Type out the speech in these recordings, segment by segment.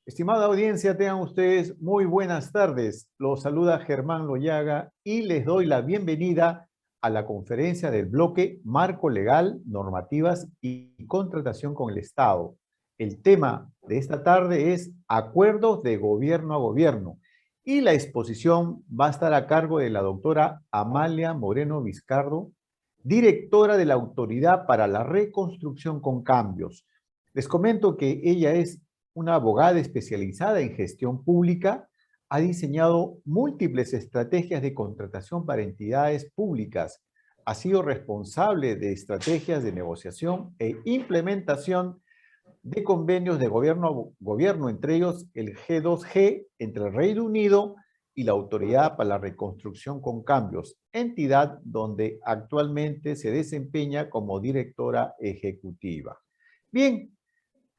Estimada audiencia, tengan ustedes muy buenas tardes. Los saluda Germán Loyaga y les doy la bienvenida a la conferencia del bloque Marco Legal, Normativas y Contratación con el Estado. El tema de esta tarde es Acuerdos de Gobierno a Gobierno y la exposición va a estar a cargo de la doctora Amalia Moreno Vizcardo, directora de la Autoridad para la Reconstrucción con Cambios. Les comento que ella es una abogada especializada en gestión pública, ha diseñado múltiples estrategias de contratación para entidades públicas, ha sido responsable de estrategias de negociación e implementación de convenios de gobierno a gobierno, entre ellos el G2G entre el Reino Unido y la Autoridad para la Reconstrucción con Cambios, entidad donde actualmente se desempeña como directora ejecutiva. Bien,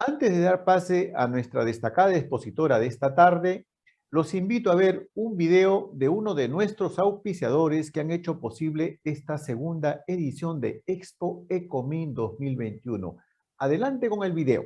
antes de dar pase a nuestra destacada expositora de esta tarde, los invito a ver un video de uno de nuestros auspiciadores que han hecho posible esta segunda edición de Expo Ecomin 2021. Adelante con el video.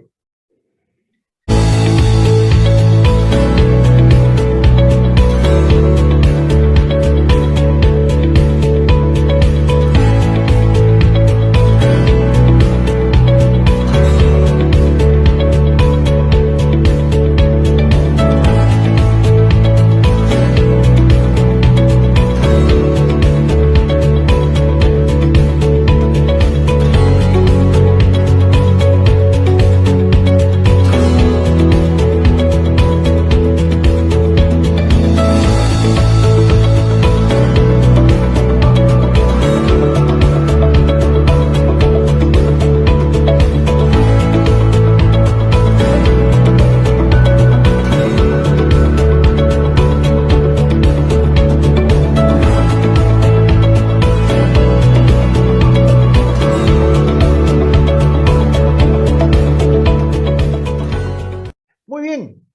Muy bien,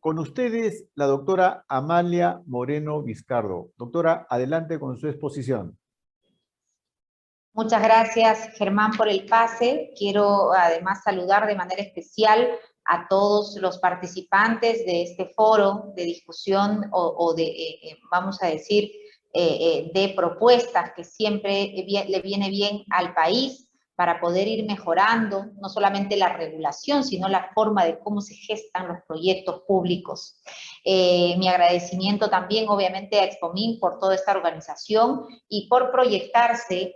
con ustedes la doctora Amalia Moreno Vizcardo. Doctora, adelante con su exposición. Muchas gracias, Germán, por el pase. Quiero además saludar de manera especial a todos los participantes de este foro de discusión vamos a decir, de propuestas que siempre le viene bien al país para poder ir mejorando no solamente la regulación, sino la forma de cómo se gestan los proyectos públicos. Mi agradecimiento también, obviamente, a Expomin por toda esta organización y por proyectarse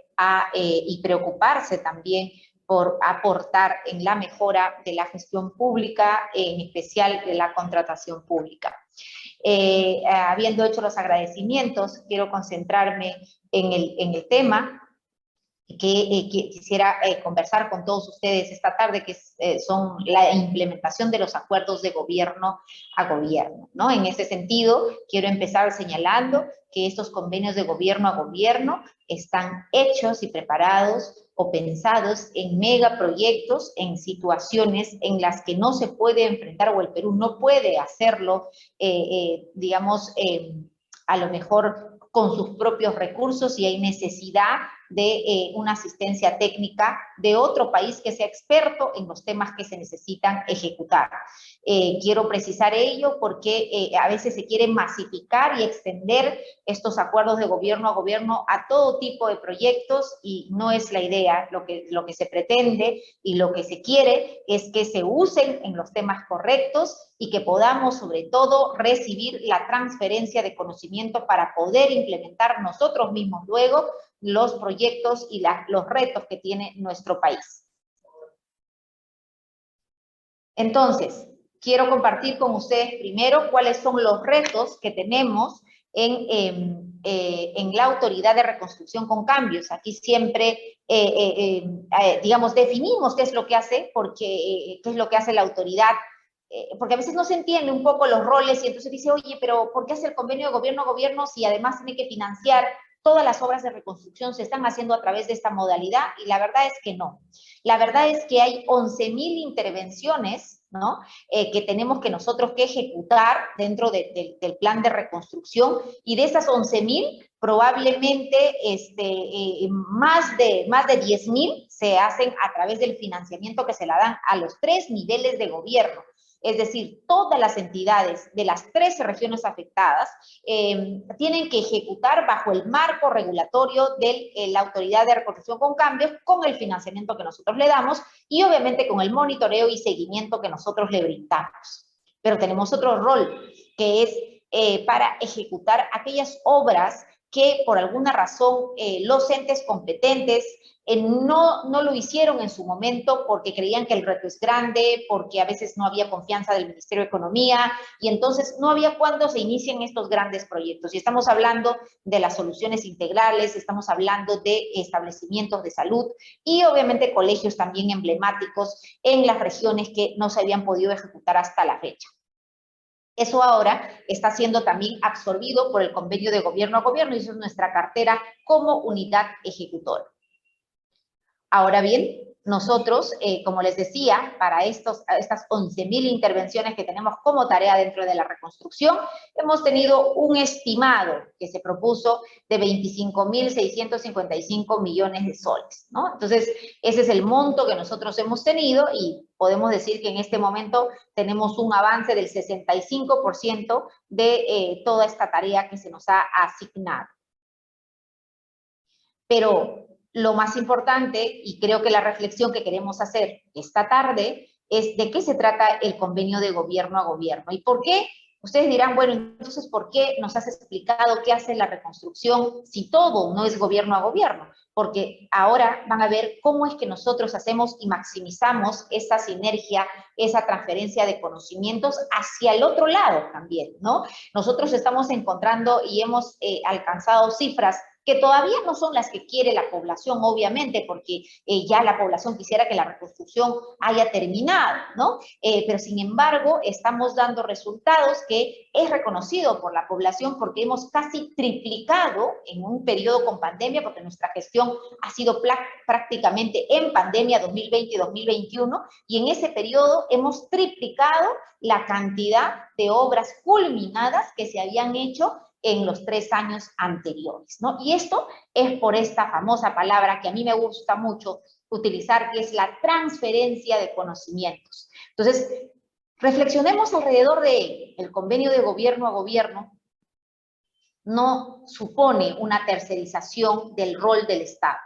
y preocuparse también por aportar en la mejora de la gestión pública, en especial de la contratación pública. Habiendo hecho los agradecimientos, quiero concentrarme en el tema que quisiera conversar con todos ustedes esta tarde, que son la implementación de los acuerdos de gobierno a gobierno, ¿no? En ese sentido, quiero empezar señalando que estos convenios de gobierno a gobierno están hechos y preparados o pensados en megaproyectos, en situaciones en las que no se puede enfrentar, o el Perú no puede hacerlo, digamos, a lo mejor con sus propios recursos, y hay necesidad de una asistencia técnica de otro país que sea experto en los temas que se necesitan ejecutar. Quiero precisar ello porque a veces se quiere masificar y extender estos acuerdos de gobierno a gobierno a todo tipo de proyectos, y no es la idea. Lo que se pretende y lo que se quiere es que se usen en los temas correctos y que podamos, sobre todo, recibir la transferencia de conocimiento para poder implementar nosotros mismos luego los proyectos y los retos que tiene nuestro país. Entonces, quiero compartir con ustedes primero cuáles son los retos que tenemos en la Autoridad de Reconstrucción con Cambios. Aquí siempre, digamos, definimos qué es lo que hace, qué es lo que hace la autoridad, porque a veces no se entiende un poco los roles, y entonces dice, oye, pero ¿por qué hace el convenio de gobierno a gobierno si además tiene que financiar todas las obras de reconstrucción? Se están haciendo a través de esta modalidad, y la verdad es que no. La verdad es que hay 11.000 intervenciones, ¿no? Que tenemos que nosotros que ejecutar dentro del plan de reconstrucción, y de esas 11.000, probablemente más de 10.000 se hacen a través del financiamiento que se la dan a los 3 niveles de gobierno. es decir, todas las entidades de las 13 regiones afectadas tienen que ejecutar bajo el marco regulatorio de la Autoridad de Reconstrucción con Cambios, con el financiamiento que nosotros le damos y obviamente con el monitoreo y seguimiento que nosotros le brindamos. Pero tenemos otro rol, que es para ejecutar aquellas obras que por alguna razón los entes competentes no lo hicieron en su momento porque creían que el reto es grande, porque a veces no había confianza del Ministerio de Economía y entonces no había cuándo se inicien estos grandes proyectos. Y estamos hablando de las soluciones integrales, estamos hablando de establecimientos de salud y obviamente colegios también emblemáticos en las regiones que no se habían podido ejecutar hasta la fecha. Eso ahora está siendo también absorbido por el convenio de gobierno a gobierno y eso es nuestra cartera como unidad ejecutora. Ahora bien, nosotros, como les decía, para estas 11.000 intervenciones que tenemos como tarea dentro de la reconstrucción, hemos tenido un estimado que se propuso de 25.655 millones de soles, ¿no? Entonces, ese es el monto que nosotros hemos tenido y podemos decir que en este momento tenemos un avance del 65% de toda esta tarea que se nos ha asignado. Pero lo más importante, y creo que la reflexión que queremos hacer esta tarde, es de qué se trata el convenio de gobierno a gobierno. ¿Y por qué? Ustedes dirán, bueno, entonces, ¿por qué nos has explicado qué hace la reconstrucción si todo no es gobierno a gobierno? Porque ahora van a ver cómo es que nosotros hacemos y maximizamos esa sinergia, esa transferencia de conocimientos hacia el otro lado también, ¿no? Nosotros estamos encontrando y hemos alcanzado cifras que todavía no son las que quiere la población, obviamente, porque ya la población quisiera que la reconstrucción haya terminado, ¿no? Pero sin embargo, estamos dando resultados que es reconocido por la población porque hemos casi triplicado en un periodo con pandemia, porque nuestra gestión ha sido prácticamente en pandemia 2020 y 2021, y en ese periodo hemos triplicado la cantidad de obras culminadas que se habían hecho en los 3 años anteriores, ¿no? Y esto es por esta famosa palabra que a mí me gusta mucho utilizar, que es la transferencia de conocimientos. Entonces, reflexionemos alrededor de él. El convenio de gobierno a gobierno no supone una tercerización del rol del Estado.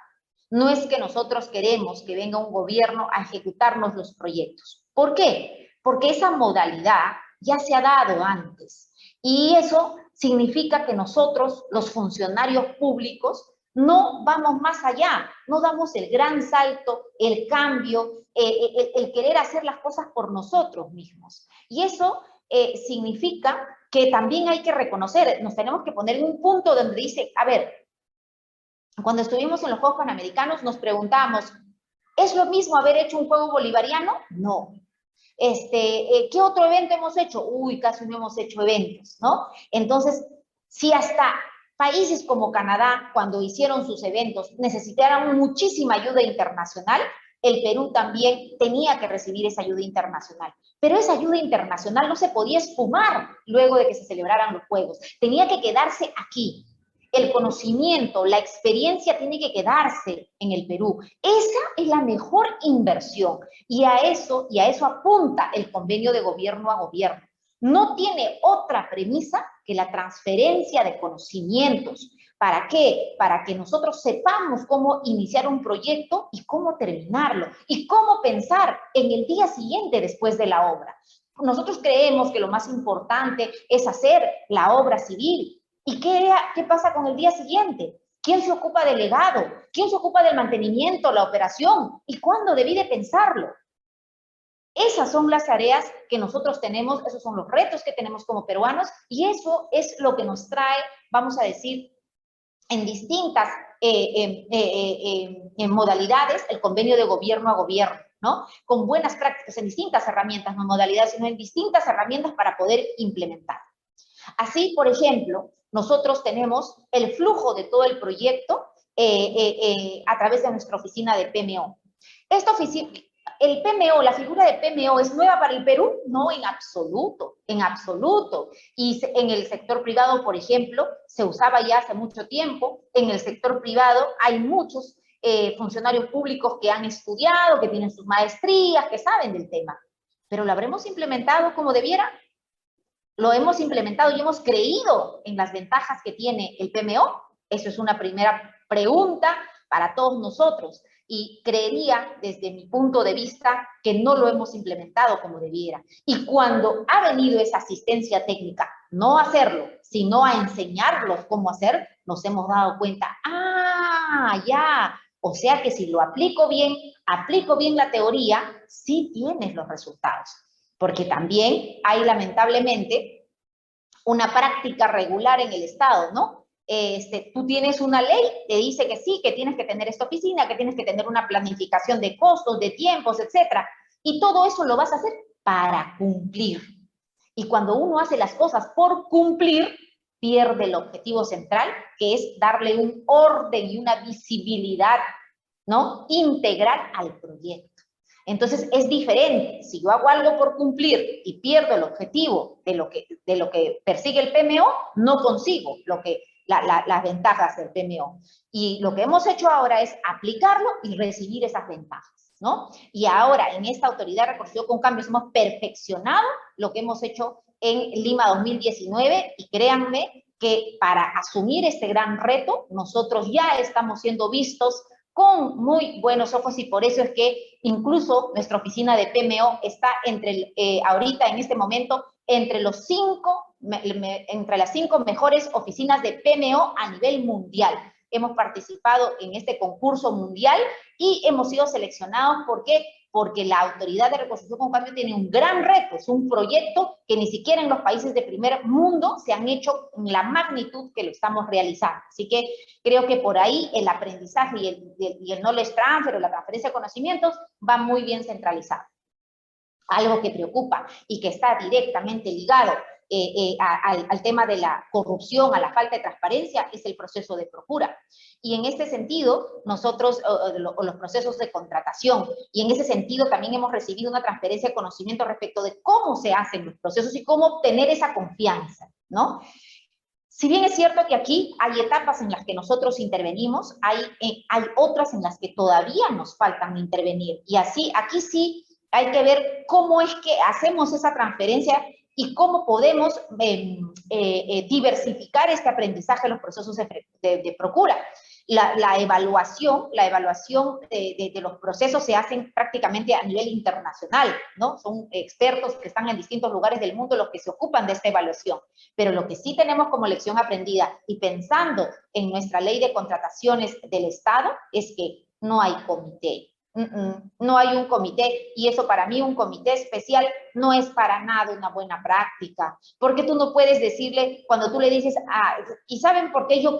No es que nosotros queremos que venga un gobierno a ejecutarnos los proyectos. ¿Por qué? Porque esa modalidad ya se ha dado antes. Y eso significa que nosotros, los funcionarios públicos, no vamos más allá, no damos el gran salto, el cambio, el querer hacer las cosas por nosotros mismos. Y eso significa que también hay que reconocer, nos tenemos que poner en un punto donde dice, a ver, cuando estuvimos en los Juegos Panamericanos nos preguntamos, ¿es lo mismo haber hecho un juego bolivariano? No. ¿Qué otro evento hemos hecho? Uy, casi no hemos hecho eventos, ¿no? Entonces, si hasta países como Canadá, cuando hicieron sus eventos, necesitaron muchísima ayuda internacional, el Perú también tenía que recibir esa ayuda internacional. Pero esa ayuda internacional no se podía esfumar luego de que se celebraran los Juegos. Tenía que quedarse aquí. El conocimiento, la experiencia tiene que quedarse en el Perú. Esa es la mejor inversión y a eso apunta el convenio de gobierno a gobierno. No tiene otra premisa que la transferencia de conocimientos. ¿Para qué? Para que nosotros sepamos cómo iniciar un proyecto y cómo terminarlo y cómo pensar en el día siguiente después de la obra. Nosotros creemos que lo más importante es hacer la obra civil. ¿Y qué pasa con el día siguiente? ¿Quién se ocupa del legado? ¿Quién se ocupa del mantenimiento, la operación? ¿Y cuándo debí de pensarlo? Esas son las tareas que nosotros tenemos, esos son los retos que tenemos como peruanos y eso es lo que nos trae, vamos a decir, en distintas modalidades el convenio de gobierno a gobierno, ¿no? Con buenas prácticas en distintas herramientas, no modalidades, sino en distintas herramientas para poder implementar. Así, por ejemplo, nosotros tenemos el flujo de todo el proyecto a través de nuestra oficina de PMO. Esta oficina, el PMO, la figura de PMO, ¿es nueva para el Perú? No, en absoluto, en absoluto. Y en el sector privado, por ejemplo, se usaba ya hace mucho tiempo. En el sector privado hay muchos funcionarios públicos que han estudiado, que tienen sus maestrías, que saben del tema. pero ¿lo habremos implementado como debiera? ¿Lo hemos implementado y hemos creído en las ventajas que tiene el PMO? Eso es una primera pregunta para todos nosotros. Y creería, desde mi punto de vista, que no lo hemos implementado como debiera. Y cuando ha venido esa asistencia técnica, no a hacerlo, sino a enseñarlos cómo hacer, nos hemos dado cuenta, ya, o sea que si lo aplico bien la teoría, sí tienes los resultados. Porque también hay, lamentablemente, una práctica regular en el Estado, ¿no? Tú tienes una ley, te dice que sí, que tienes que tener esta oficina, que tienes que tener una planificación de costos, de tiempos, etcétera. Y todo eso lo vas a hacer para cumplir. Y cuando uno hace las cosas por cumplir, pierde el objetivo central, que es darle un orden y una visibilidad, ¿no?, integral al proyecto. Entonces es diferente. Si yo hago algo por cumplir y pierdo el objetivo de lo que persigue el PMO, no consigo las ventajas del PMO. Y lo que hemos hecho ahora es aplicarlo y recibir esas ventajas, ¿no? Y ahora en esta autoridad de reconstrucción con cambios hemos perfeccionado lo que hemos hecho en Lima 2019 y créanme que para asumir este gran reto nosotros ya estamos siendo vistos con muy buenos ojos y por eso es que incluso nuestra oficina de PMO está ahorita en este momento entre las 5 mejores oficinas de PMO a nivel mundial. Hemos participado en este concurso mundial y hemos sido seleccionados. ¿Por qué? Porque la Autoridad de Reconstrucción con Cambio tiene un gran reto, es un proyecto que ni siquiera en los países de primer mundo se han hecho en la magnitud que lo estamos realizando. Así que creo que por ahí el aprendizaje y el knowledge transfer o la transferencia de conocimientos va muy bien centralizado. Algo que preocupa y que está directamente ligado al tema de la corrupción, a la falta de transparencia, es el proceso de procura. Y en este sentido, nosotros, los procesos de contratación, y en ese sentido también hemos recibido una transferencia de conocimiento respecto de cómo se hacen los procesos y cómo obtener esa confianza, ¿no? Si bien es cierto que aquí hay etapas en las que nosotros intervenimos, hay otras en las que todavía nos faltan intervenir. Y así, aquí sí hay que ver cómo es que hacemos esa transferencia y cómo podemos diversificar este aprendizaje en los procesos de procura. La evaluación de los procesos se hacen prácticamente a nivel internacional, ¿no? Son expertos que están en distintos lugares del mundo los que se ocupan de esta evaluación. Pero lo que sí tenemos como lección aprendida y pensando en nuestra ley de contrataciones del Estado es que no hay comité. No hay un comité, y eso para mí un comité especial no es para nada una buena práctica, porque tú no puedes decirle, cuando tú le dices, y ¿saben por qué yo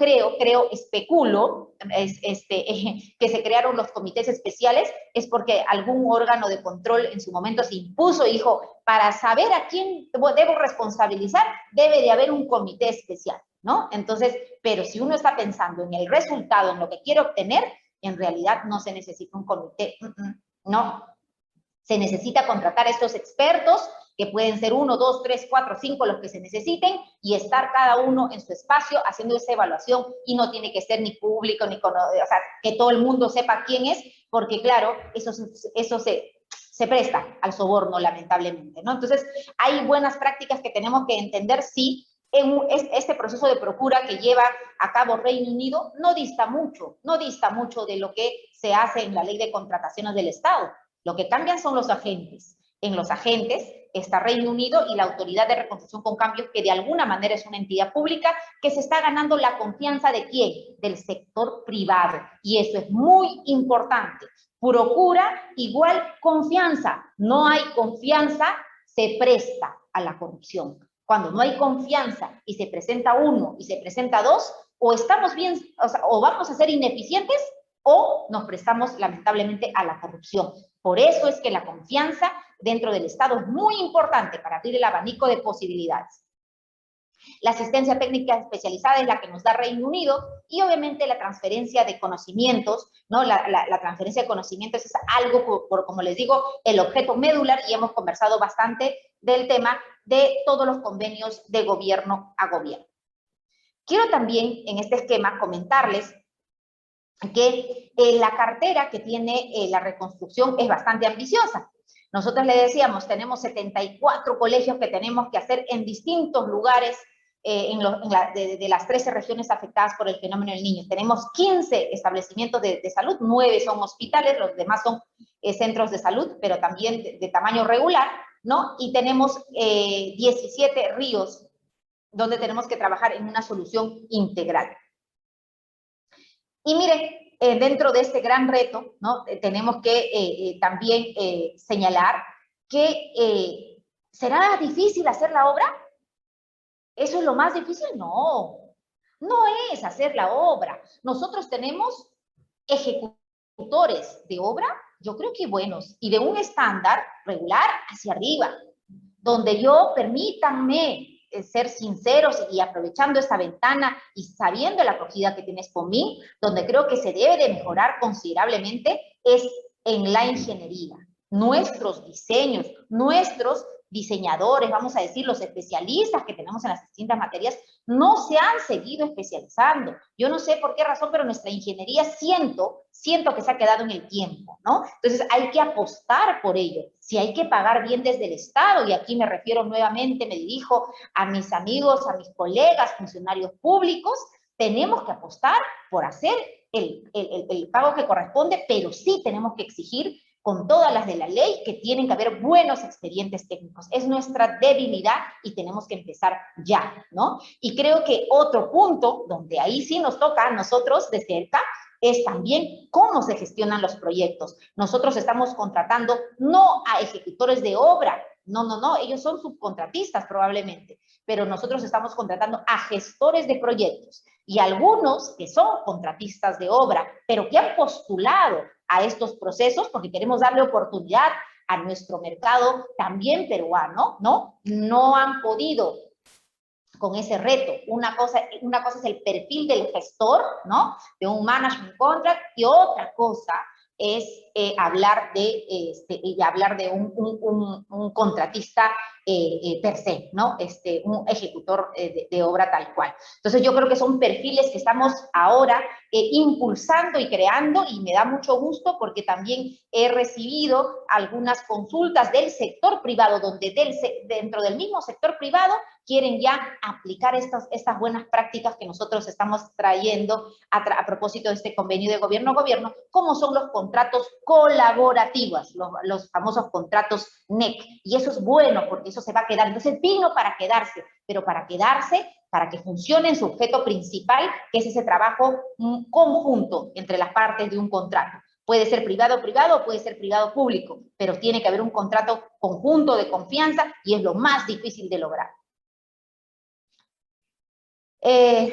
especulo, que se crearon los comités especiales? Es porque algún órgano de control en su momento se impuso y dijo, para saber a quién debo responsabilizar, debe de haber un comité especial, ¿no? Entonces, pero si uno está pensando en el resultado, en lo que quiere obtener, en realidad no se necesita un comité, no. Se necesita contratar a estos expertos, que pueden ser 1, 2, 3, 4, 5, los que se necesiten, y estar cada uno en su espacio haciendo esa evaluación, y no tiene que ser ni público, ni o sea, que todo el mundo sepa quién es, porque claro, eso se presta al soborno, lamentablemente, ¿no? Entonces, hay buenas prácticas que tenemos que entender, sí. Este proceso de procura que lleva a cabo Reino Unido no dista mucho de lo que se hace en la ley de contrataciones del Estado. Lo que cambian son los agentes. En los agentes está Reino Unido y la Autoridad de Reconstrucción con Cambios, que de alguna manera es una entidad pública que se está ganando la confianza ¿de quién? Del sector privado. Y eso es muy importante. Procura igual confianza. No hay confianza, se presta a la corrupción. Cuando no hay confianza y se presenta uno y se presenta dos, o estamos bien, o vamos a ser ineficientes, o nos prestamos lamentablemente a la corrupción. Por eso es que la confianza dentro del Estado es muy importante para abrir el abanico de posibilidades. La asistencia técnica especializada es la que nos da Reino Unido, y obviamente la transferencia de conocimientos, ¿no? La transferencia de conocimientos es algo, como les digo, el objeto medular, y hemos conversado bastante del tema de todos los convenios de gobierno a gobierno. Quiero también en este esquema comentarles que la cartera que tiene la reconstrucción es bastante ambiciosa. Nosotros le decíamos, tenemos 74 colegios que tenemos que hacer en distintos lugares de las 13 regiones afectadas por el fenómeno del Niño. Tenemos 15 establecimientos de salud, 9 son hospitales, los demás son centros de salud, pero también de tamaño regular, ¿no? Y tenemos 17 ríos donde tenemos que trabajar en una solución integral. Y miren, dentro de este gran reto, ¿no? Tenemos que también señalar que ¿será difícil hacer la obra? ¿Eso es lo más difícil? No, no es hacer la obra. Nosotros tenemos ejecutores de obra, yo creo que buenos, y de un estándar regular hacia arriba, donde yo, permítanme ser sinceros y aprovechando esta ventana y sabiendo la acogida que tiene SPOMIN, donde creo que se debe de mejorar considerablemente es en la ingeniería. Nuestros diseños, nuestros diseñadores, vamos a decir, los especialistas que tenemos en las distintas materias, no se han seguido especializando. Yo no sé por qué razón, pero nuestra ingeniería siento que se ha quedado en el tiempo, ¿no? Entonces hay que apostar por ello. Si hay que pagar bien desde el Estado, y aquí me refiero nuevamente, me dirijo a mis amigos, a mis colegas, funcionarios públicos, tenemos que apostar por hacer el pago que corresponde, pero sí tenemos que exigir con todas las de la ley, que tienen que haber buenos expedientes técnicos. Es nuestra debilidad y tenemos que empezar ya, ¿no? Y creo que otro punto, donde ahí sí nos toca a nosotros de cerca, es también cómo se gestionan los proyectos. Nosotros estamos contratando no a ejecutores de obra, no, ellos son subcontratistas probablemente, pero nosotros estamos contratando a gestores de proyectos y algunos que son contratistas de obra, pero que han postulado a estos procesos porque queremos darle oportunidad a nuestro mercado también peruano, ¿no? No han podido con ese reto. Una cosa es el perfil del gestor, ¿no? De un management contract, y otra cosa es hablar de un contratista per se, ¿no? Un ejecutor de obra tal cual. Entonces yo creo que son perfiles que estamos ahora impulsando y creando, y me da mucho gusto porque también he recibido algunas consultas del sector privado, donde dentro del mismo sector privado quieren ya aplicar estas buenas prácticas que nosotros estamos trayendo a propósito de este convenio de gobierno-gobierno, como son los contratos colaborativos, los famosos contratos NEC. Y eso es bueno porque eso se va a quedar. Entonces vino para quedarse, pero para quedarse, para que funcione en su objeto principal, que es ese trabajo conjunto entre las partes de un contrato. Puede ser privado-privado, puede ser privado-público, pero tiene que haber un contrato conjunto de confianza y es lo más difícil de lograr.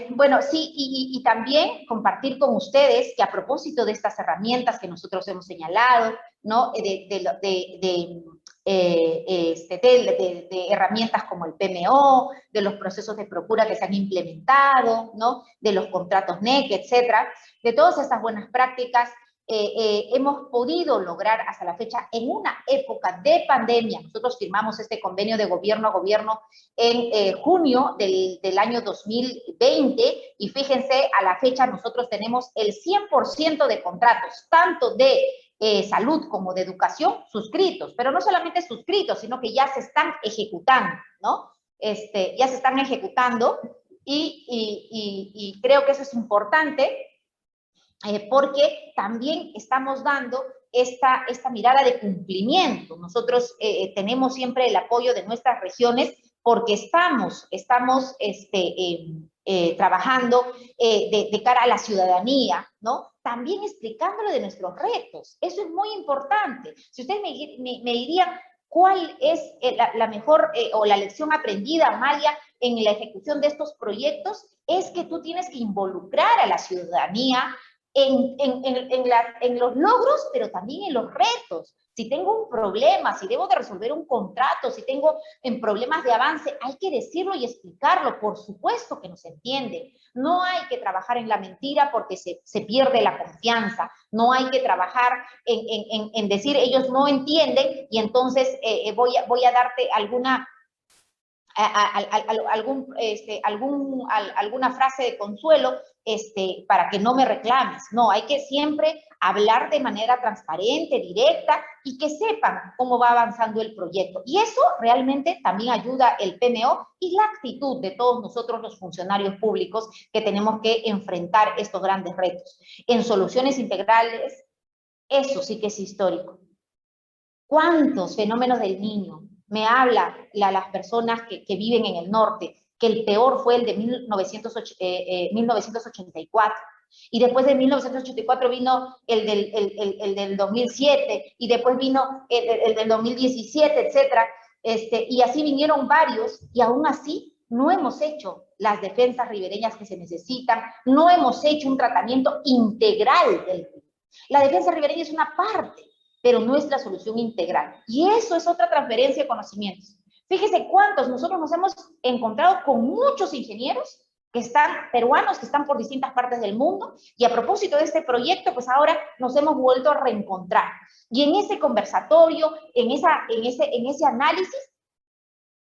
Bueno, sí, y también compartir con ustedes que a propósito de estas herramientas que nosotros hemos señalado, ¿no? De herramientas como el PMO, de los procesos de procura que se han implementado, ¿no? De los contratos NEC, etcétera, de todas estas buenas prácticas, hemos podido lograr hasta la fecha en una época de pandemia. Nosotros firmamos este convenio de gobierno a gobierno en junio del año 2020 y fíjense, a la fecha nosotros tenemos el 100% de contratos, tanto de salud como de educación, suscritos, pero no solamente suscritos, sino que ya se están ejecutando, ¿no? Ya se están ejecutando y creo que eso es importante, porque también estamos dando esta mirada de cumplimiento. Nosotros tenemos siempre el apoyo de nuestras regiones porque estamos trabajando de cara a la ciudadanía, ¿no? También explicándole de nuestros retos. Eso es muy importante. Si ustedes me dirían cuál es la mejor o la lección aprendida, Amalia, en la ejecución de estos proyectos, es que tú tienes que involucrar a la ciudadanía en los logros, pero también en los retos. Si tengo un problema, si debo de resolver un contrato, si tengo problemas de avance, hay que decirlo y explicarlo. Por supuesto que no se entiende. No hay que trabajar en la mentira porque se pierde la confianza. No hay que trabajar en decir ellos no entienden y entonces voy a darte alguna frase de consuelo, para que no me reclames. No, hay que siempre hablar de manera transparente, directa, y que sepan cómo va avanzando el proyecto. Y eso realmente también ayuda el PMO y la actitud de todos nosotros los funcionarios públicos que tenemos que enfrentar estos grandes retos. En soluciones integrales, eso sí que es histórico. ¿Cuántos fenómenos del niño? Me habla las personas que viven en el norte, que el peor fue el de 1984. Y después de 1984 vino el del 2007, y después vino el del 2017, etcétera. Y así vinieron varios, y aún así no hemos hecho las defensas ribereñas que se necesitan, no hemos hecho un tratamiento integral del río. La defensa ribereña es una parte, pero no es la solución integral. Y eso es otra transferencia de conocimientos. Fíjese cuántos, nosotros nos hemos encontrado con muchos ingenieros que están, peruanos, que están por distintas partes del mundo, y a propósito de este proyecto, pues ahora nos hemos vuelto a reencontrar. Y en ese conversatorio, en ese análisis,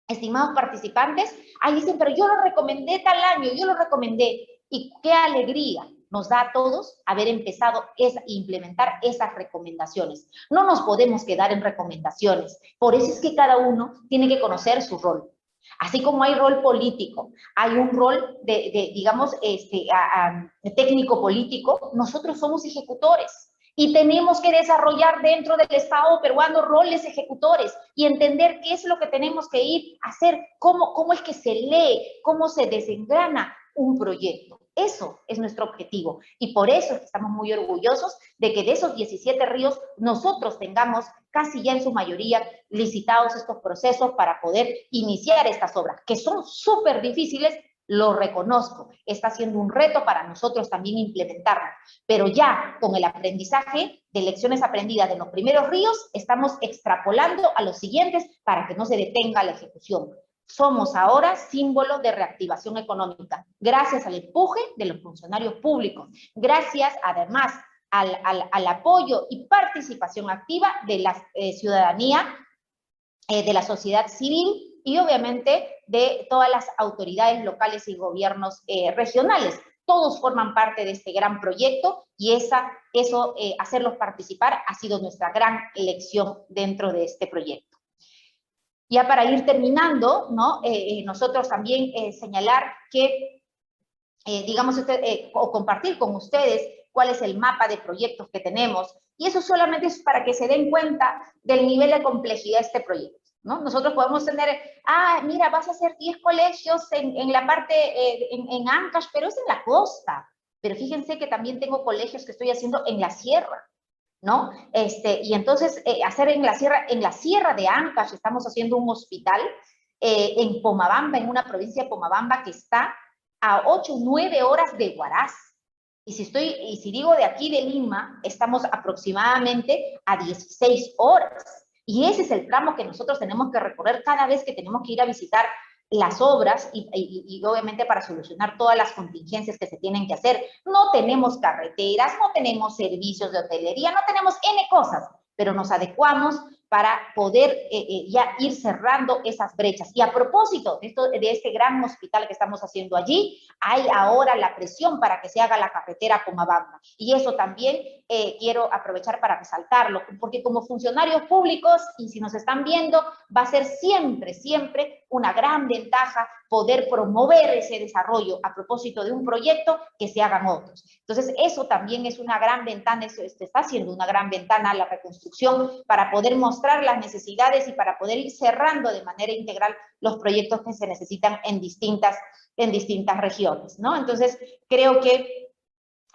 estimados participantes, ahí dicen, pero yo lo recomendé tal año, yo lo recomendé, y qué alegría nos da a todos haber empezado a implementar esas recomendaciones. No nos podemos quedar en recomendaciones, por eso es que cada uno tiene que conocer su rol. Así como hay rol político, hay un rol digamos, técnico-político, nosotros somos ejecutores. Y tenemos que desarrollar dentro del Estado peruano roles ejecutores y entender qué es lo que tenemos que ir a hacer, cómo es que se lee, cómo se desengrana un proyecto. Eso es nuestro objetivo, y por eso es que estamos muy orgullosos de que de esos 17 ríos nosotros tengamos casi ya en su mayoría licitados estos procesos para poder iniciar estas obras, que son súper difíciles. Lo reconozco, está siendo un reto para nosotros también implementarlo, pero ya con el aprendizaje de lecciones aprendidas de los primeros ríos, estamos extrapolando a los siguientes para que no se detenga la ejecución. Somos ahora símbolo de reactivación económica, gracias al empuje de los funcionarios públicos, gracias además al apoyo y participación activa de la ciudadanía, de la sociedad civil, y obviamente de todas las autoridades locales y gobiernos regionales. Todos forman parte de este gran proyecto, y hacerlos participar ha sido nuestra gran elección dentro de este proyecto. Ya para ir terminando, ¿no? Nosotros también señalar que, digamos, o compartir con ustedes cuál es el mapa de proyectos que tenemos, y eso solamente es para que se den cuenta del nivel de complejidad de este proyecto, ¿no? Nosotros podemos tener, mira, vas a hacer 10 colegios en la parte, en Ancash, pero es en la costa. Pero fíjense que también tengo colegios que estoy haciendo en la sierra, ¿no? Y entonces, hacer en la sierra de Ancash, estamos haciendo un hospital en Pomabamba, en una provincia de Pomabamba que está a 8 o 9 horas de Huaraz. Y si digo de aquí de Lima, estamos aproximadamente a 16 horas. Y ese es el tramo que nosotros tenemos que recorrer cada vez que tenemos que ir a visitar las obras y obviamente para solucionar todas las contingencias que se tienen que hacer. No tenemos carreteras, no tenemos servicios de hotelería, no tenemos N cosas, pero nos adecuamos para poder ya ir cerrando esas brechas. Y a propósito de este gran hospital que estamos haciendo allí, hay ahora la presión para que se haga la carretera Pomabamba. Y eso también quiero aprovechar para resaltarlo, porque como funcionarios públicos, y si nos están viendo, va a ser siempre, siempre una gran ventaja poder promover ese desarrollo a propósito de un proyecto que se hagan otros. Entonces, eso también es una gran ventana, eso está siendo una gran ventana a la reconstrucción para poder mostrar las necesidades y para poder ir cerrando de manera integral los proyectos que se necesitan en distintas regiones, ¿no? Entonces, creo que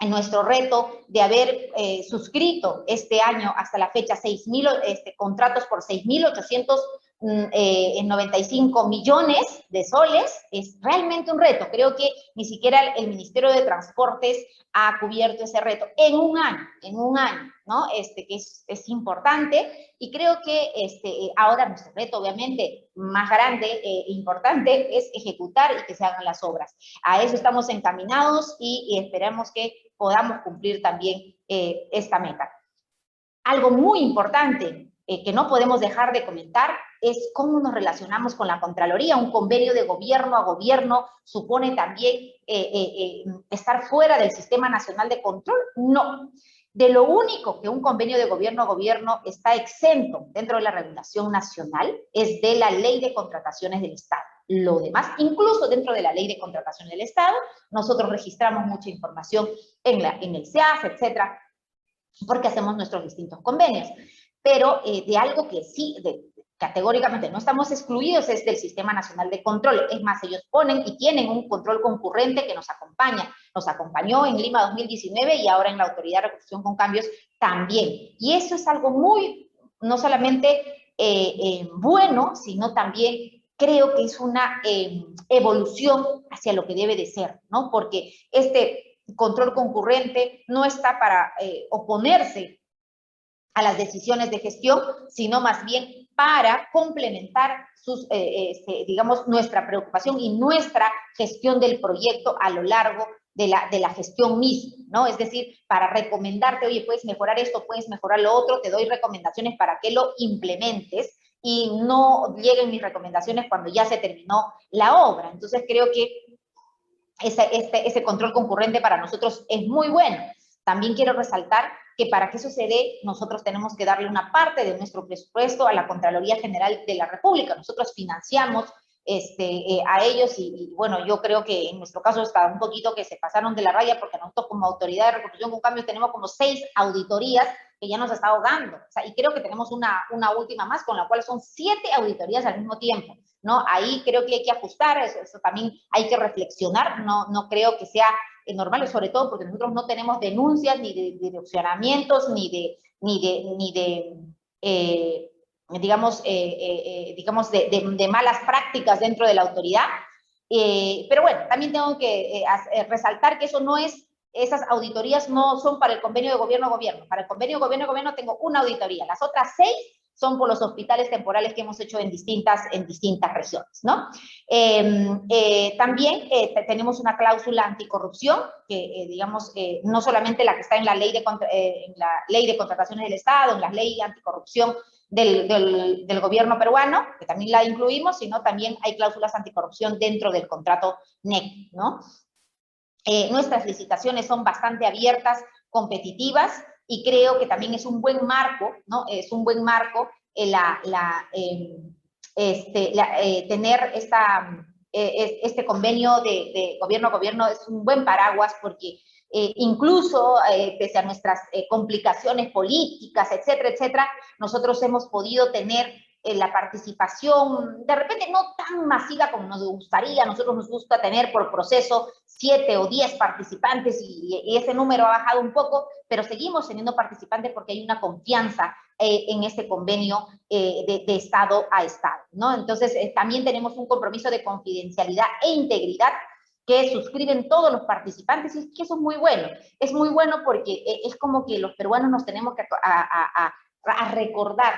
en nuestro reto de haber suscrito este año hasta la fecha 6.000 contratos por 6.895 millones de soles, es realmente un reto. Creo que ni siquiera el Ministerio de Transportes ha cubierto ese reto en un año, ¿no? Que es importante, y creo que ahora nuestro reto, obviamente, más grande e importante es ejecutar y que se hagan las obras. A eso estamos encaminados y esperamos que podamos cumplir también esta meta. Algo muy importante, que no podemos dejar de comentar es cómo nos relacionamos con la Contraloría. Un convenio de gobierno a gobierno supone también estar fuera del Sistema Nacional de Control. No. De lo único que un convenio de gobierno a gobierno está exento dentro de la regulación nacional es de la Ley de Contrataciones del Estado. Lo demás, incluso dentro de la Ley de Contrataciones del Estado, nosotros registramos mucha información en el SEAF, etcétera, porque hacemos nuestros distintos convenios. Pero de algo que sí, categóricamente no estamos excluidos es del Sistema Nacional de Control. Es más, ellos ponen y tienen un control concurrente que nos acompaña. Nos acompañó en Lima 2019 y ahora en la Autoridad de Reconstrucción con Cambios también. Y eso es algo muy, no solamente bueno, sino también creo que es una evolución hacia lo que debe de ser, ¿no? Porque este control concurrente no está para oponerse a las decisiones de gestión, sino más bien para complementar digamos, nuestra preocupación y nuestra gestión del proyecto a lo largo de la gestión misma, ¿no? Es decir, para recomendarte, oye, puedes mejorar esto, puedes mejorar lo otro, te doy recomendaciones para que lo implementes y no lleguen mis recomendaciones cuando ya se terminó la obra. Entonces creo que ese control concurrente para nosotros es muy bueno. También quiero resaltar que para que eso se dé, nosotros tenemos que darle una parte de nuestro presupuesto a la Contraloría General de la República. Nosotros financiamos a ellos y bueno, yo creo que en nuestro caso está un poquito que se pasaron de la raya porque nosotros como Autoridad de Reconstrucción con Cambios tenemos como 6 auditorías que ya nos está ahogando. O sea, y creo que tenemos una última más con la cual son 7 auditorías al mismo tiempo, ¿no? Ahí creo que hay que ajustar, eso también hay que reflexionar, no creo que sea normal, sobre todo porque nosotros no tenemos denuncias ni de direccionamientos, ni de digamos, de malas prácticas dentro de la autoridad. Pero bueno, también tengo que resaltar que eso no es, esas auditorías no son para el convenio de gobierno a gobierno. Para el convenio de gobierno a gobierno tengo una auditoría. Las otras 6 son por los hospitales temporales que hemos hecho en distintas regiones, ¿no? También tenemos una cláusula anticorrupción, que digamos, no solamente la que está en la ley de contrataciones del Estado, en la ley anticorrupción del gobierno peruano, que también la incluimos, sino también hay cláusulas anticorrupción dentro del contrato NEC, ¿no? Nuestras licitaciones son bastante abiertas, competitivas, y creo que también es un buen marco, ¿no? Es un buen marco tener este convenio de gobierno a gobierno, es un buen paraguas porque incluso pese a nuestras complicaciones políticas, etcétera, etcétera, nosotros hemos podido tener la participación, de repente no tan masiva como nos gustaría. Nosotros nos gusta tener por proceso 7 o 10 participantes y ese número ha bajado un poco, pero seguimos teniendo participantes porque hay una confianza en este convenio de Estado a Estado, ¿no? Entonces, también tenemos un compromiso de confidencialidad e integridad que suscriben todos los participantes, y que eso es muy bueno. Es muy bueno porque es como que los peruanos nos tenemos que recordar,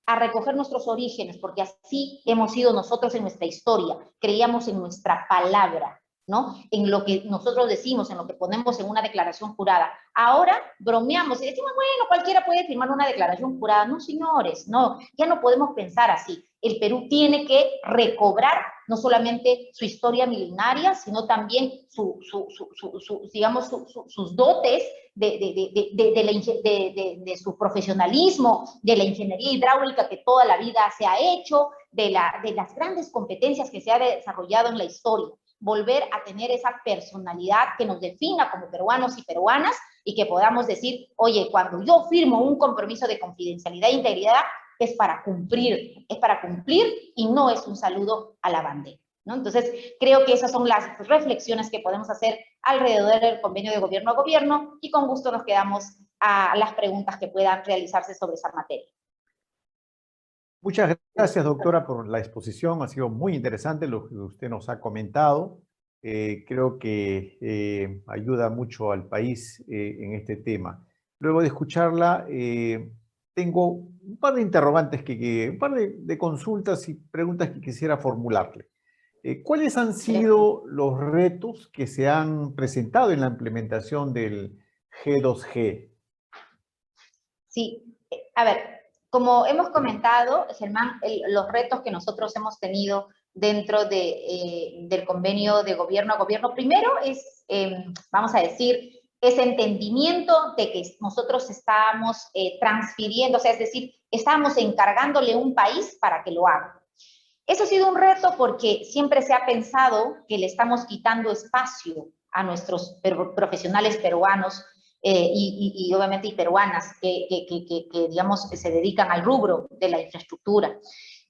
a recoger nuestros orígenes, porque así hemos sido nosotros en nuestra historia. Creíamos en nuestra palabra, ¿no? En lo que nosotros decimos, en lo que ponemos en una declaración jurada. Ahora bromeamos y decimos, bueno, cualquiera puede firmar una declaración jurada. No, señores, no, ya no podemos pensar así. El Perú tiene que recobrar no solamente su historia milenaria, sino también digamos, sus dotes de su profesionalismo, de la ingeniería hidráulica que toda la vida se ha hecho, de las grandes competencias que se ha desarrollado en la historia. Volver a tener esa personalidad que nos defina como peruanos y peruanas, y que podamos decir, oye, cuando yo firmo un compromiso de confidencialidad e integridad, es para cumplir y no es un saludo a la bandera, ¿no? Entonces, creo que esas son las reflexiones que podemos hacer alrededor del convenio de gobierno a gobierno, y con gusto nos quedamos a las preguntas que puedan realizarse sobre esa materia. Muchas gracias, doctora, por la exposición. Ha sido muy interesante lo que usted nos ha comentado. Creo que ayuda mucho al país en este tema. Luego de escucharla, tengo un par de interrogantes, un par de consultas y preguntas que quisiera formularle. ¿Cuáles han sido los retos que se han presentado en la implementación del G2G? Sí, a ver, como hemos comentado, Germán, los retos que nosotros hemos tenido dentro del convenio de gobierno a gobierno, primero es, vamos a decir, ese entendimiento de que nosotros estábamos transfiriendo, o sea, es decir, estábamos encargándole un país para que lo haga. Eso ha sido un reto porque siempre se ha pensado que le estamos quitando espacio a nuestros profesionales peruanos y obviamente y peruanas que, digamos, se dedican al rubro de la infraestructura.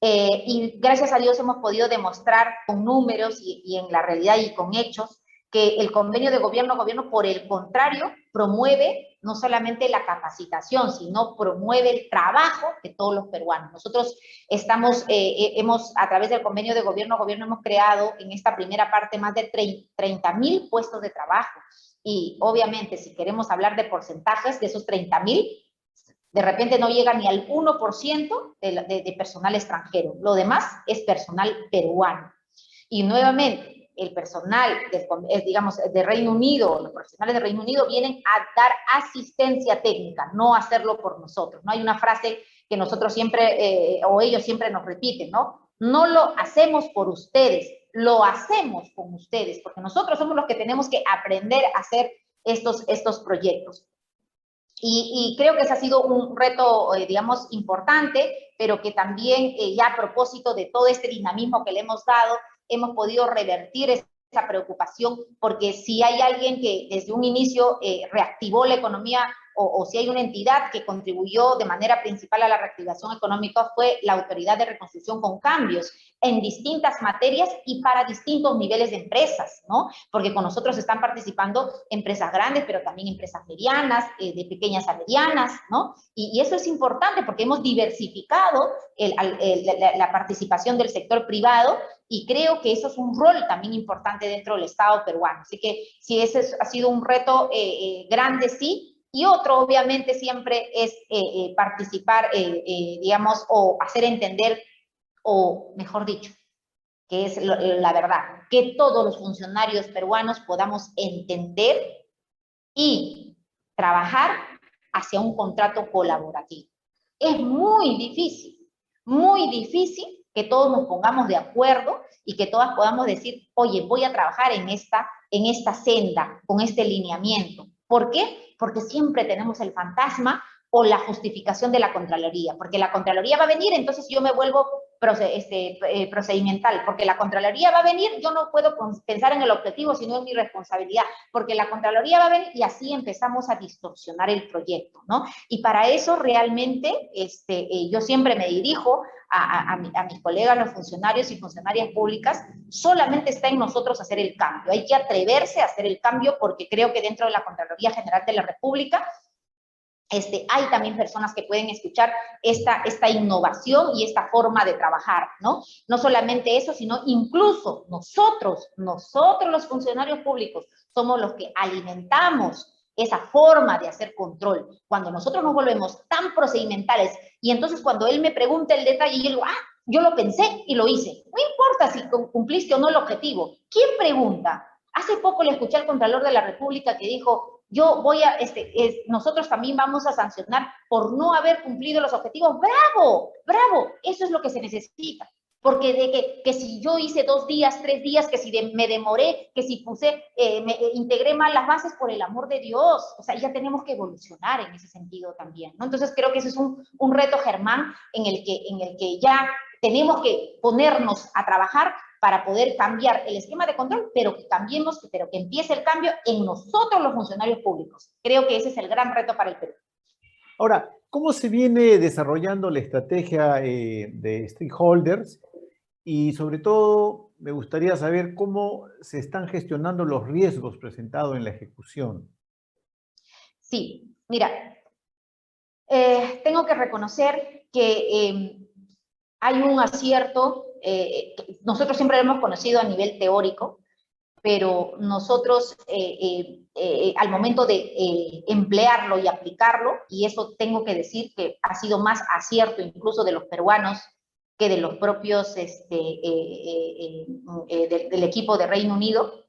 Y gracias a Dios hemos podido demostrar con números y en la realidad y con hechos que el convenio de gobierno a gobierno, por el contrario, promueve no solamente la capacitación, sino promueve el trabajo de todos los peruanos. Nosotros hemos, a través del convenio de gobierno a gobierno, hemos creado en esta primera parte más de 30.000 puestos de trabajo. Y obviamente, si queremos hablar de porcentajes, de esos 30.000, de repente no llega ni al 1% de personal extranjero. Lo demás es personal peruano. Y nuevamente, el personal, digamos, de Reino Unido, los profesionales de Reino Unido vienen a dar asistencia técnica, no hacerlo por nosotros. No hay una frase que nosotros siempre, o ellos siempre nos repiten, ¿no? No lo hacemos por ustedes, lo hacemos con ustedes, porque nosotros somos los que tenemos que aprender a hacer estos proyectos. Y creo que ese ha sido un reto, digamos, importante, pero que también ya a propósito de todo este dinamismo que le hemos dado, hemos podido revertir esa preocupación, porque si hay alguien que desde un inicio reactivó la economía o si hay una entidad que contribuyó de manera principal a la reactivación económica, fue la Autoridad de Reconstrucción con Cambios en distintas materias y para distintos niveles de empresas, ¿no? Porque con nosotros están participando empresas grandes, pero también empresas medianas, de pequeñas a medianas, ¿no? Y eso es importante porque hemos diversificado la participación del sector privado y creo que eso es un rol también importante dentro del Estado peruano. Así que sí, ese ha sido un reto grande, sí. Y otro, obviamente, siempre es participar, digamos, o hacer entender, o mejor dicho, que es la verdad, que todos los funcionarios peruanos podamos entender y trabajar hacia un contrato colaborativo. Es muy difícil que todos nos pongamos de acuerdo y que todas podamos decir, oye, voy a trabajar en esta senda, con este lineamiento. ¿Por qué? Porque siempre tenemos el fantasma o la justificación de la Contraloría, porque la Contraloría va a venir, entonces yo me vuelvo procedimental, porque la Contraloría va a venir, yo no puedo pensar en el objetivo, sino en mi responsabilidad, porque la Contraloría va a venir y así empezamos a distorsionar el proyecto, ¿no? Y para eso realmente yo siempre me dirijo a mis colegas, los funcionarios y funcionarias públicas, solamente está en nosotros hacer el cambio. Hay que atreverse a hacer el cambio porque creo que dentro de la Contraloría General de la República hay también personas que pueden escuchar esta innovación y esta forma de trabajar, ¿no? No solamente eso, sino incluso nosotros los funcionarios públicos, somos los que alimentamos esa forma de hacer control. Cuando nosotros nos volvemos tan procedimentales y entonces cuando él me pregunta el detalle, yo digo, yo lo pensé y lo hice. No importa si cumpliste o no el objetivo. ¿Quién pregunta? Hace poco le escuché al Contralor de la República que dijo, nosotros también vamos a sancionar por no haber cumplido los objetivos. ¡Bravo! ¡Bravo! Eso es lo que se necesita. Porque que si yo hice 2 días, 3 días, que si me demoré, que si me integré mal las bases, por el amor de Dios. O sea, ya tenemos que evolucionar en ese sentido también, ¿no? Entonces creo que ese es un reto, Germán, en el que ya tenemos que ponernos a trabajar para poder cambiar el esquema de control, pero que empiece el cambio en nosotros los funcionarios públicos. Creo que ese es el gran reto para el Perú. Ahora, ¿cómo se viene desarrollando la estrategia de stakeholders? Y sobre todo, me gustaría saber cómo se están gestionando los riesgos presentados en la ejecución. Sí, mira, tengo que reconocer que hay un acierto, nosotros siempre lo hemos conocido a nivel teórico, pero nosotros al momento de emplearlo y aplicarlo, y eso tengo que decir que ha sido más acierto incluso de los peruanos que de los propios del equipo de Reino Unido,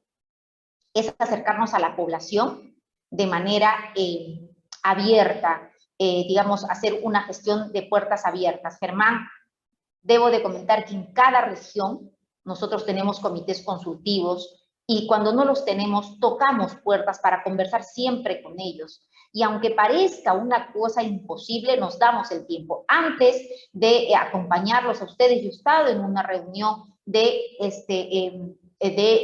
es acercarnos a la población de manera abierta, digamos, hacer una gestión de puertas abiertas. Germán, debo de comentar que en cada región nosotros tenemos comités consultivos y cuando no los tenemos, tocamos puertas para conversar siempre con ellos. Y aunque parezca una cosa imposible, nos damos el tiempo. Antes de acompañarlos a ustedes, yo he estado en una reunión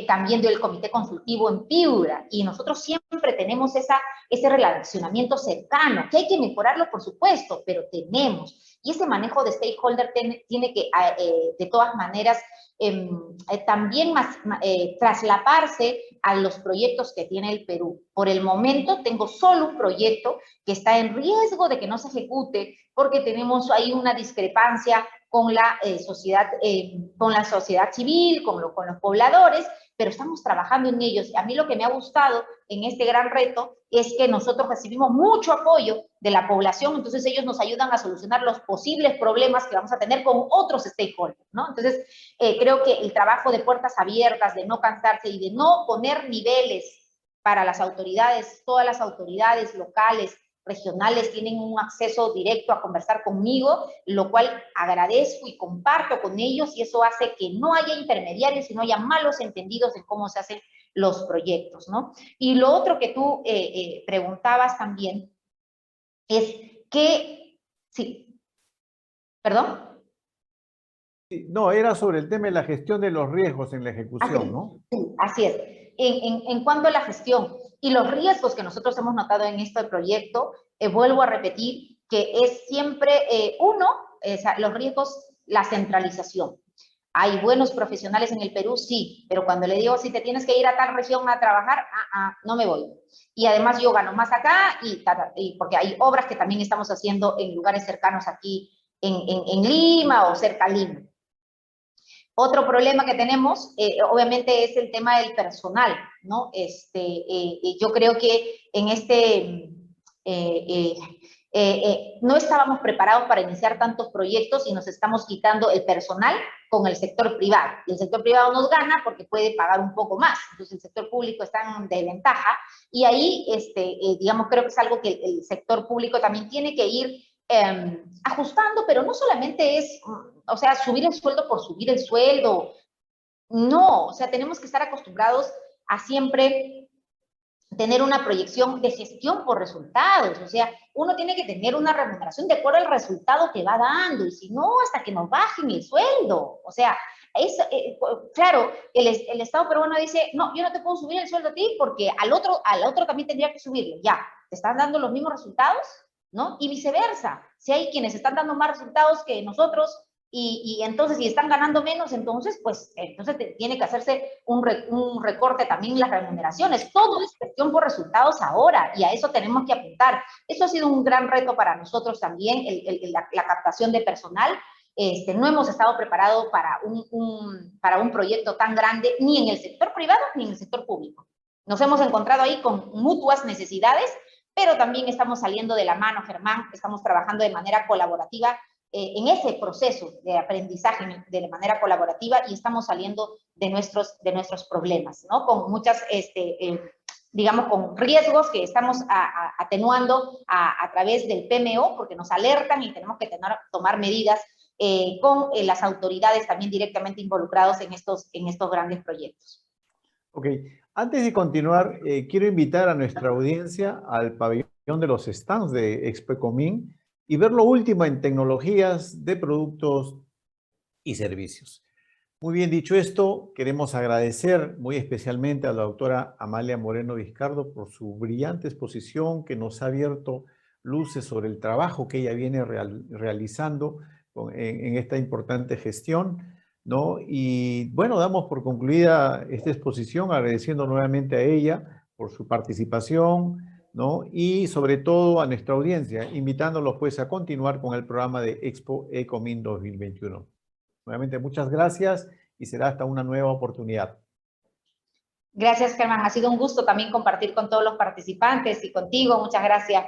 también del comité consultivo en Piura, y nosotros siempre tenemos ese relacionamiento cercano, que hay que mejorarlo, por supuesto, pero tenemos. Y ese manejo de stakeholder tiene que, de todas maneras, también traslaparse a los proyectos que tiene el Perú. Por el momento tengo solo un proyecto que está en riesgo de que no se ejecute porque tenemos ahí una discrepancia con la sociedad civil, con los pobladores, pero estamos trabajando en ellos. A mí lo que me ha gustado en este gran reto es que nosotros recibimos mucho apoyo de la población, entonces ellos nos ayudan a solucionar los posibles problemas que vamos a tener con otros stakeholders, ¿no? Entonces, creo que el trabajo de puertas abiertas, de no cansarse y de no poner niveles para las autoridades, todas las autoridades locales, regionales tienen un acceso directo a conversar conmigo, lo cual agradezco y comparto con ellos, y eso hace que no haya intermediarios y no haya malos entendidos en cómo se hacen los proyectos, ¿no? Y lo otro que tú preguntabas también es que, sí, ¿perdón? Sí, no, era sobre el tema de la gestión de los riesgos en la ejecución, ¿no? Sí, así es. En cuanto a la gestión y los riesgos que nosotros hemos notado en este proyecto, vuelvo a repetir que es siempre los riesgos, la centralización. ¿Hay buenos profesionales en el Perú? Sí, pero cuando le digo, si te tienes que ir a tal región a trabajar, no me voy. Y además yo gano más acá, y porque hay obras que también estamos haciendo en lugares cercanos aquí, en Lima o cerca a Lima. Otro problema que tenemos, obviamente, es el tema del personal, ¿no? Yo creo que en no estábamos preparados para iniciar tantos proyectos y nos estamos quitando el personal con el sector privado. Y el sector privado nos gana porque puede pagar un poco más. Entonces, el sector público está en desventaja. Y ahí, digamos, creo que es algo que el sector público también tiene que ir ajustando, pero no solamente es, o sea, subir el sueldo por subir el sueldo. No, o sea, tenemos que estar acostumbrados a siempre tener una proyección de gestión por resultados. O sea, uno tiene que tener una remuneración de acuerdo al resultado que va dando, y si no, hasta que nos bajen el sueldo. O sea, claro, el Estado peruano dice, no, yo no te puedo subir el sueldo a ti porque al otro también tendría que subirle. Ya, ¿te están dando los mismos resultados? ¿No? Y viceversa. Si hay quienes están dando más resultados que nosotros, y entonces si están ganando menos, entonces tiene que hacerse un recorte también en las remuneraciones. Todo es gestión por resultados ahora, y a eso tenemos que apuntar. Eso ha sido un gran reto para nosotros también, la captación de personal. No hemos estado preparados para un proyecto tan grande, ni en el sector privado ni en el sector público. Nos hemos encontrado ahí con mutuas necesidades, pero también estamos saliendo de la mano, Germán, estamos trabajando de manera colaborativa en ese proceso de aprendizaje de manera colaborativa, y estamos saliendo de nuestros problemas, ¿no? Con muchas, digamos, con riesgos que estamos atenuando a través del PMO, porque nos alertan y tenemos que tomar medidas con las autoridades también directamente involucrados en estos grandes proyectos. Ok, antes de continuar, quiero invitar a nuestra audiencia al pabellón de los stands de Expoecomin y ver lo último en tecnologías de productos y servicios. Muy bien, dicho esto, queremos agradecer muy especialmente a la doctora Amalia Moreno Vizcardo por su brillante exposición, que nos ha abierto luces sobre el trabajo que ella viene realizando en esta importante gestión, ¿no? Y bueno, damos por concluida esta exposición agradeciendo nuevamente a ella por su participación, ¿no? Y sobre todo a nuestra audiencia, invitándolos pues a continuar con el programa de Expoecomin 2021. Nuevamente, muchas gracias y será hasta una nueva oportunidad. Gracias, Germán. Ha sido un gusto también compartir con todos los participantes y contigo. Muchas gracias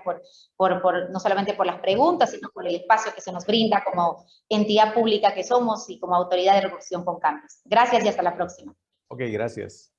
no solamente por las preguntas, sino por el espacio que se nos brinda como entidad pública que somos y como autoridad de regulación con cambios. Gracias y hasta la próxima. Ok, gracias.